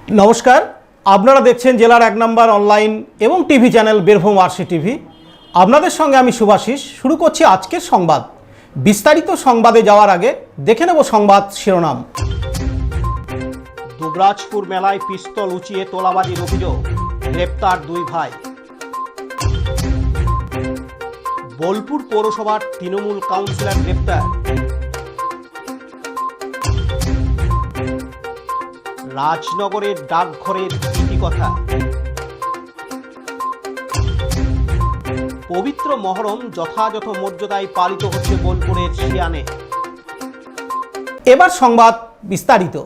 নমস্কার, আপনারা দেখছেন জেলার 1 নম্বর অনলাইন এবং TV channel Birbhum RC TV. আপনাদের সঙ্গে আমি শুভাশিস। শুরু করছি আজকের সংবাদ। বিস্তারিত সংবাদে যাওয়ার আগে দেখে নেব সংবাদ শিরোনাম। দুবরাজপুর মেলায় পিস্তল উঁচিয়ে তোলাবাজির অভিযোগ, গ্রেপ্তার 2 ভাই। বোলপুর পৌরসভার তৃণমূল কাউন্সিলর গ্রেপ্তার। রাজনগরের ডাকঘরের ইতিকথা। পবিত্র মহরম যথাযথ মর্যাদায় পালিত হচ্ছে বোলপুরের শিয়ানে। এবার সংবাদ বিস্তারিত।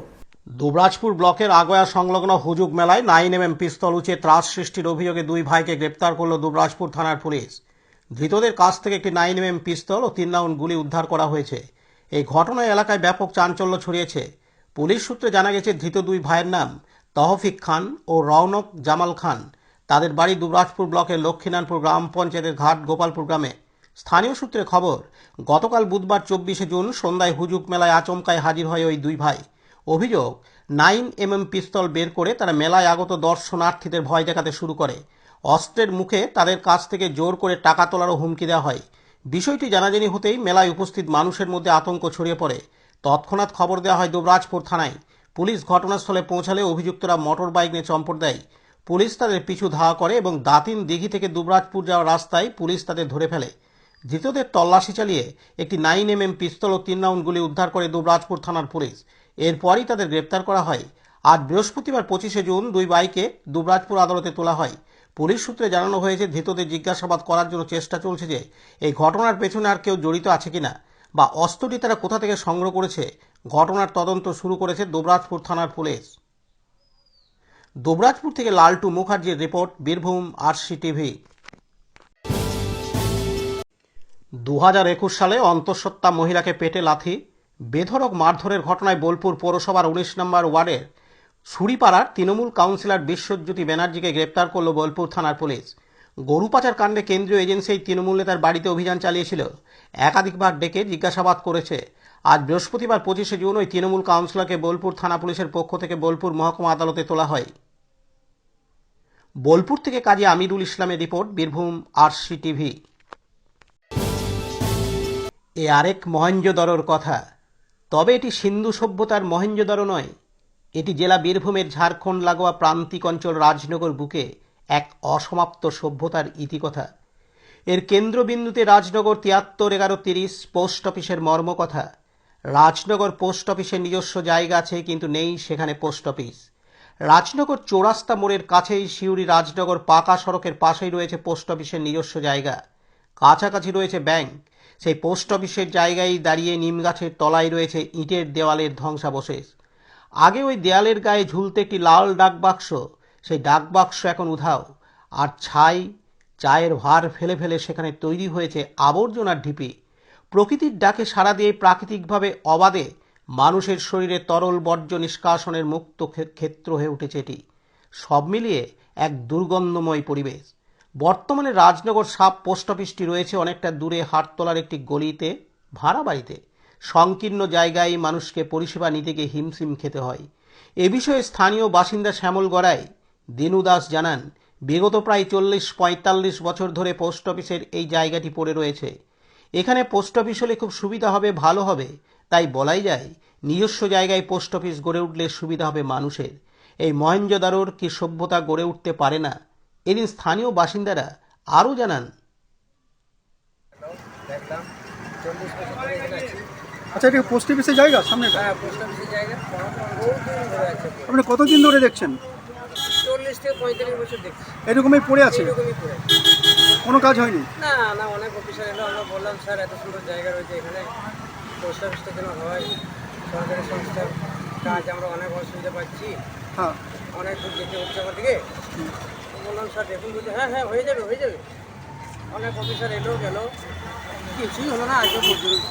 দুবরাজপুর ব্লকের আগয়া সংলগ্ন হুজুগ মেলায় 9mm পিস্তল উঁচিয়ে ত্রাস সৃষ্টির অভিযোগে 2 ভাইকে গ্রেপ্তার করল দুবরাজপুর থানার পুলিশ। ধৃতদের কাছ থেকে একটি 9mm পিস্তল ও 3 রাউন্ড গুলি উদ্ধার করা হয়েছে। এই ঘটনায় এলাকায় ব্যাপক চাঞ্চল্য ছড়িয়েছে। পুলিশ সূত্রে জানা গেছে, ধৃত 2 ভাইয়ের নাম তহফিক খান ও রৌনক জামাল খান। তাদের বাড়ি দুবরাজপুর ব্লকের লক্ষ্মীনারায়ণপুর গ্রাম পঞ্চায়েতের ঘাট গোপালপুর গ্রামে। স্থানীয় সূত্রে খবর, গতকাল বুধবার 24শে জুন সন্ধ্যায় হুজুগ মেলায় আচমকায় হাজির হয় ওই 2 ভাই। অভিযোগ, 9mm পিস্তল বের করে তারা মেলায় আগত দর্শনার্থীদের ভয় দেখাতে শুরু করে। অস্ত্রের মুখে তাদের কাছ থেকে জোর করে টাকা তোলারও হুমকি দেওয়া হয়। বিষয়টি জানাজানি হতেই মেলায় উপস্থিত মানুষের মধ্যে আতঙ্ক ছড়িয়ে পড়ে। তৎক্ষণাৎ খবর দেওয়া হয় দুবরাজপুর থানায়। পুলিশ ঘটনাস্থলে পৌঁছালে অভিযুক্তরা মোটর বাইক নিয়ে চম্পট দেয়। পুলিশ তাদের পিছু ধাওয়া করে এবং দাতিন দিঘি থেকে দুবরাজপুর যাওয়ার রাস্তায় পুলিশ তাদের ধরে ফেলে। ধৃতদের তল্লাশি চালিয়ে একটি 9mm পিস্তল ও 3 রাউন্ড গুলি উদ্ধার করে দুবরাজপুর থানার পুলিশ। এরপরই তাদের গ্রেপ্তার করা হয়। আজ বৃহস্পতিবার 25শে জুন 2 ভাইকে দুবরাজপুর আদালতে তোলা হয়। পুলিশ সূত্রে জানানো হয়েছে, ধৃতদের জিজ্ঞাসাবাদ করার জন্য চেষ্টা চলছে যে এই ঘটনার পেছনে আর কেউ জড়িত আছে কিনা বা অস্ত্রটি তারা কোথা থেকে সংগ্রহ করেছে। ঘটনার তদন্ত শুরু করেছে দুবরাজপুর থানার পুলিশ। দুবরাজপুর থেকে লালটু মুখার্জির রিপোর্ট, বীরভূম আরসি টিভি। 2021 সালে অন্তঃসত্ত্বা মহিলাকে পেটে লাথি, বেধড়ক মারধরের ঘটনায় বোলপুর পৌরসভার 19 নম্বর ওয়ার্ডের সুরিপাড়ার তৃণমূল কাউন্সিলর বিশ্বজ্যোতি ব্যানার্জিকে গ্রেপ্তার করল বোলপুর থানার পুলিশ। গরু পাচার কাণ্ডে কেন্দ্রীয় এজেন্সি এই তৃণমূল নেতার বাড়িতে অভিযান চালিয়েছিল। একাধিকবার ডেকে জিজ্ঞাসাবাদ করেছে। আজ বৃহস্পতিবার 25শে জুন ওই তৃণমূল কাউন্সিলরকে বোলপুর থানা পুলিশের পক্ষ থেকে বোলপুর মহকুমা আদালতে তোলা হয়। বোলপুর থেকে কাজী আমিরুল ইসলামের রিপোর্ট, বীরভূম আরসি টিভি। এ আরেক মহেঞ্জোদড়োর কথা, তবে এটি সিন্ধু সভ্যতার মহেঞ্জোদড়ো নয়। এটি জেলা বীরভূমের ঝাড়খণ্ড লাগোয়া প্রান্তিক অঞ্চল রাজনগর বুকে এক অসমাপ্ত সভ্যতার ইতিকথা। এর কেন্দ্রবিন্দুতে রাজনগর 731130 পোস্ট অফিসের মর্মকথা। রাজনগর পোস্ট অফিসের নিজস্ব জায়গা আছে, কিন্তু নেই সেখানে পোস্ট অফিস। রাজনগর চৌরাস্তা মোড়ের কাছেই সিউড়ি রাজনগর পাকা সড়কের পাশেই রয়েছে পোস্ট অফিসের নিজস্ব জায়গা। কাছাকাছি রয়েছে ব্যাংক। সেই পোস্ট অফিসের জায়গায় দাঁড়িয়ে নিম গাছের তলায় রয়েছে ইটের দেওয়ালের ধ্বংসাবশেষ। আগে ওই দেয়ালের গায়ে ঝুলতে একটি লাল ডাকবাক্স, সেই ডাকবাক্স এখন উধাও। আর চায়ের ভার ফেলে ফেলে সেখানে তৈরি হয়েছে আবর্জনার ঢিপি। প্রকৃতির ডাকে সাড়া দিয়ে প্রাকৃতিকভাবে অবাধে মানুষের শরীরে তরল বর্জ্য নিষ্কাশনের মুক্ত ক্ষেত্র হয়ে উঠেছে এটি। সব মিলিয়ে এক দুর্গন্ধময় পরিবেশ। বর্তমানে রাজনগর সাব পোস্ট অফিসটি রয়েছে অনেকটা দূরে হাটতলার একটি গলিতে, ভাড়া বাড়িতে। সংকীর্ণ জায়গায় মানুষকে পরিষেবা নিতে গিয়ে হিমশিম খেতে হয়। এ বিষয়ে স্থানীয় বাসিন্দা শ্যামল গড়াই দিনু দাস জানান, বিগত প্রায় 40-45 বছর ধরে পোস্ট অফিসের এই জায়গাটি পড়ে রয়েছে। এখানে পোস্ট অফিস হলে খুব সুবিধা হবে, ভালো হবে। তাই বলাই যায়, নিজস্ব জায়গায় পোস্ট অফিস গড়ে উঠলে সুবিধা হবে মানুষের। এই মহেঞ্জোদড়োর কি সভ্যতা গড়ে উঠতে পারে না? এদিন স্থানীয় বাসিন্দারা আরও জানান। আচ্ছা, এটা পোস্ট অফিসের জায়গা সামনে? হ্যাঁ, পোস্ট অফিসের জায়গা বহুত দিন ধরে আছে। আপনি কতদিন ধরে দেখছেন? 40 থেকে 45 বছর দেখছি এরকমই পড়ে আছে, এরকমই পড়ে। কোনো কাজ হয়নি? না না, অনেক অফিসার এলো, আমরা বললাম স্যার এত সুন্দর জায়গা রয়েছে এখানে, পোস্ট অফিসটা যেন হয়, সরকারি সংস্থার কাজ আমরা অনেক অসুবিধা পাচ্ছি, হ্যাঁ, অনেক দূর যেতে হচ্ছে আমার দিকে। বললাম স্যার দেখুন, বলছে হ্যাঁ হ্যাঁ হয়ে যাবে হয়ে যাবে। অনেক অফিসার এলো গেল, কিছুই হলো না আজও পর্যন্ত,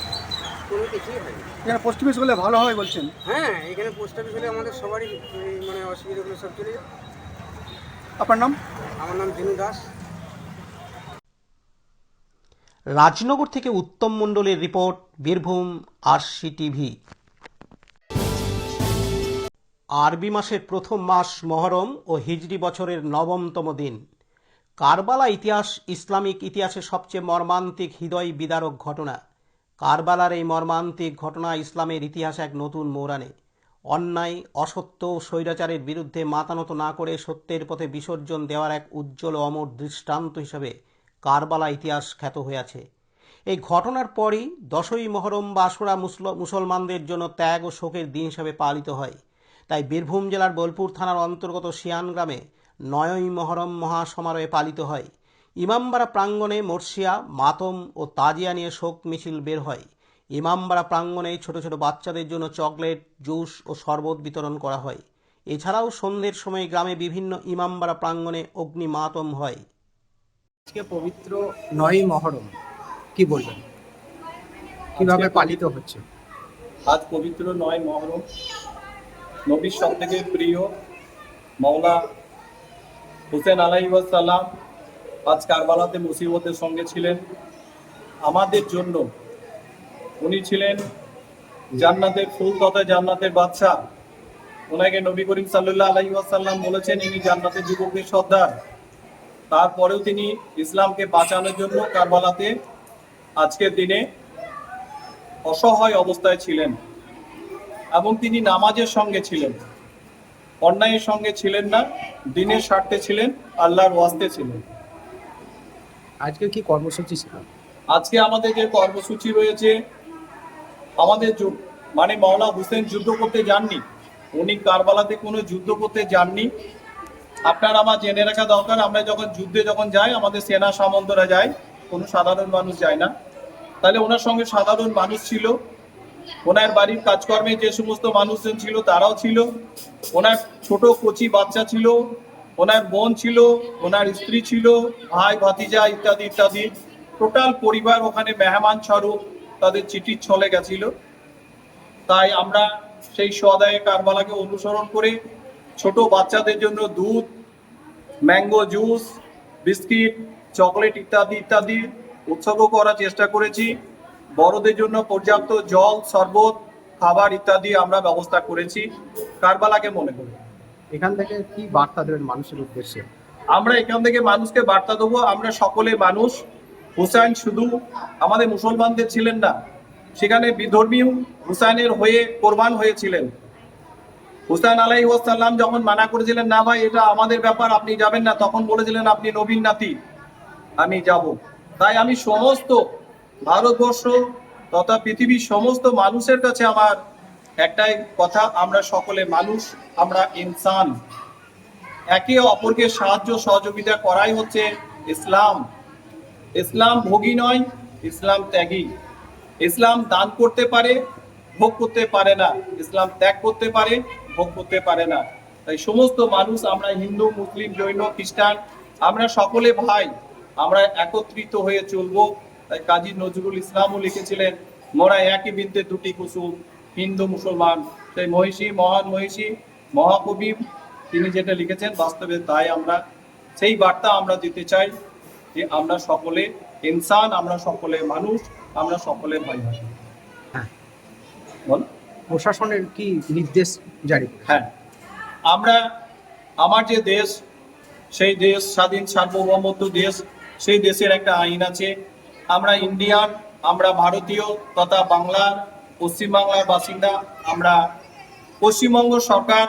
কোনো কিছুই হয়নি। এখানে পোস্ট অফিস হলে ভালো হয় বলছেন? হ্যাঁ, এখানে পোস্ট অফিস হলে আমাদের সবারই মানে অসুবিধাগুলো সব চলে যায়। আপনার নাম? আমার নাম দিনু দাস। রাজনগর থেকে উত্তম মণ্ডলের রিপোর্ট, বীরভূম আরসি টিভি। আরবি মাসের প্রথম মাস মহরম ও হিজরি বছরের নবমতম দিন। কারবালা ইতিহাস ইসলামিক ইতিহাসের সবচেয়ে মর্মান্তিক হৃদয় বিদারক ঘটনা। কারবালার এই মর্মান্তিক ঘটনা ইসলামের ইতিহাসে এক নতুন মোড় আনে। অন্যায়, অসত্য ও স্বৈরাচারের বিরুদ্ধে মাতানত না করে সত্যের পথে বিসর্জন দেওয়ার এক উজ্জ্বল ও অমর দৃষ্টান্ত হিসেবে কারবালা ইতিহাস খ্যাত হয়ে আছে। এই ঘটনার পরই 10ই মহরম বা আশুরা মুসলমানদের জন্য ত্যাগ ও শোকের দিন হিসাবে পালিত হয়। তাই বীরভূম জেলার বোলপুর থানার অন্তর্গত শিয়ান গ্রামে 9ই মহরম মহাসমারোহে পালিত হয়। ইমামবাড়া প্রাঙ্গণে মর্সিয়া, মাতম ও তাজিয়া নিয়ে শোক মিছিল বের হয়। ইমামবাড়া প্রাঙ্গণে ছোট ছোট বাচ্চাদের জন্য চকলেট, জুস ও শরবত বিতরণ করা হয়। এছাড়াও সন্ধ্যের সময় গ্রামে বিভিন্ন ইমামবাড়া প্রাঙ্গণে অগ্নি মাতম হয়। আজকে পবিত্র 9ই মহরম, কি বলবেন, কিভাবে পালিত হচ্ছে? আজ পবিত্র 9 মহরম, নবীর সব থেকে প্রিয় মাওলা হুসেন আলাইহিস সালাম আজ কারবালাতে মুসিবতের সঙ্গে ছিলেন। আমাদের জন্য উনি ছিলেন জান্নাতের ফুল তথা জান্নাতের বাদশা। ওনাকে নবী করিম সাল্লাল্লাহু আলাইহি ওয়াসাল্লাম বলেছেন ইনি জান্নাতের যুবকের সর্দার। তারপরেও তিনি ইসলামকে বাঁচানোর জন্য কারবালাতে আজকের দিনে অসহায় অবস্থায় ছিলেন এবং তিনি নামাজের সঙ্গে ছিলেন, অন্যায়ের সঙ্গে ছিলেন না, দিনের স্বার্থে ছিলেন, আল্লাহর ওয়াস্তে ছিলেন। আজকে কি কর্মসূচি ছিল? আজকে আমাদের যে কর্মসূচি রয়েছে, আমাদের মানে মাওলা হুসেন যুদ্ধ করতে যাননি, উনি কারবালাতে কোনো যুদ্ধ করতে যাননি। আপনার আমার জেনে রাখা দরকার, আমরা যখন যুদ্ধে যাই আমাদের সেনা সামন্তরা যায়, কোনো সাধারণ মানুষ যায় না। তাহলে ওনার সঙ্গে সাধারণ মানুষ ছিল, ওনার বাড়ির কাজকর্মে যে সমস্ত মানুষজন ছিল তারাও ছিল, ওনার ছোট কচি বাচ্চা ছিল, ওনার বোন ছিল, ওনার স্ত্রী ছিল, ভাই ভাতিজা ইত্যাদি ইত্যাদি, টোটাল পরিবার ওখানে মেহমান স্বরূপ তাদের চিঠি চলে গেছিল। তাই আমরা সেই সদায়ে কারবালাকে অনুসরণ করে ছোট বাচ্চাদের জন্য দুধ, ম্যাঙ্গো জুস, বিস্কিট, চকলেট ইত্যাদি ইত্যাদি উৎসর্গ করার চেষ্টা করেছি। বড়দের জন্য পর্যাপ্ত জল, শরবত, খাবার ইত্যাদি আমরা ব্যবস্থা করেছি কারবালাকে মনে করে। এখান থেকে কি বার্তা দেবেন মানুষের উদ্দেশ্যে? আমরা এখান থেকে মানুষকে বার্তা দেবো, আমরা সকলে মানুষ। হুসাইন শুধু আমাদের মুসলমানদের ছিলেন না, সেখানে বিধর্মী হুসাইনের হয়ে কোরবান হয়েছিলেন। হুসাইন আলাইহিস সালাম যখন মানা করেছিলেন, না ভাই এটা আমাদের ব্যাপার, আপনি যাবেন না, তখন বলেছিলেন আপনি নবীর নাতি, আমি যাব। তাই আমি সমস্ত ভারতবর্ষ তথা পৃথিবীর সমস্ত মানুষের কাছে আমার একটাই কথা, আমরা সকলে মানুষ, আমরা ইনসান। একে অপরকে সাহায্য সহযোগিতা করাই হচ্ছে ইসলাম। ইসলাম ভোগী নয়, ইসলাম ত্যাগী। ইসলাম দান করতে পারে, ভোগ করতে পারে না। ইসলাম ত্যাগ করতে পারে, ভোগ করতে পারে না। তাই সমস্ত মানুষ, আমরা হিন্দু, মুসলিম, জৈন, খ্রিস্টান, আমরা সকলে ভাই, আমরা একত্রিত হয়ে চলবো। তাই কাজী নজরুল ইসলামও লিখেছিলেন, মোরা একই বৃত্তে দুটি কুসুম, হিন্দু মুসলমান। সেই মহিষী, মহান মহিষী, মহাকবি তিনি যেটা লিখেছেন, বাস্তবে তাই আমরা সেই বার্তা আমরা দিতে চাই যে আমরা সকলে ইনসান, আমরা সকলে মানুষ, আমরা সকলে ভাই ভাই। হ্যাঁ, বল। প্রশাসনের কি নির্দেশ জারি করেছে? হ্যাঁ, আমরা আমার যে দেশ, সেই দেশ স্বাধীন সার্বভৌমত্ব দেশ, সেই দেশের একটা আইন আছে। আমরা ইন্ডিয়ান, আমরা ভারতীয় তথা বাংলার, পশ্চিমবাংলার বাসিন্দা। আমরা পশ্চিমবঙ্গ সরকার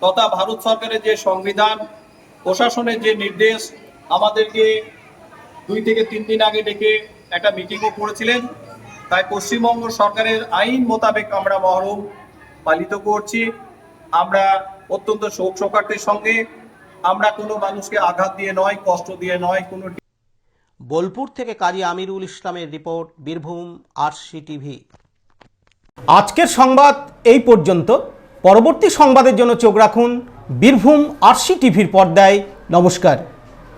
তথা ভারত সরকারের যে সংবিধান, প্রশাসনের যে নির্দেশ, আমাদেরকে 2 থেকে 3 দিন আগে ডেকে একটা মিটিংও করেছিলেন। তাই পশ্চিমবঙ্গ সরকারের আইন মোতাবেক আমরা মহরম পালিত করছি। আমরা অত্যন্ত শোক শোকার্তের সঙ্গে, আমরা কোনো মানুষকে আঘাত দিয়ে নয়, কষ্ট দিয়ে নয়, কোনো। বোলপুর থেকে কাজী আমিরুল ইসলামের রিপোর্ট, বীরভূম আরসি টিভি। আজকের সংবাদ এই পর্যন্ত। পরবর্তী সংবাদের জন্য চোখ রাখুন বীরভূম আরসি টিভির পর্দায়। নমস্কার।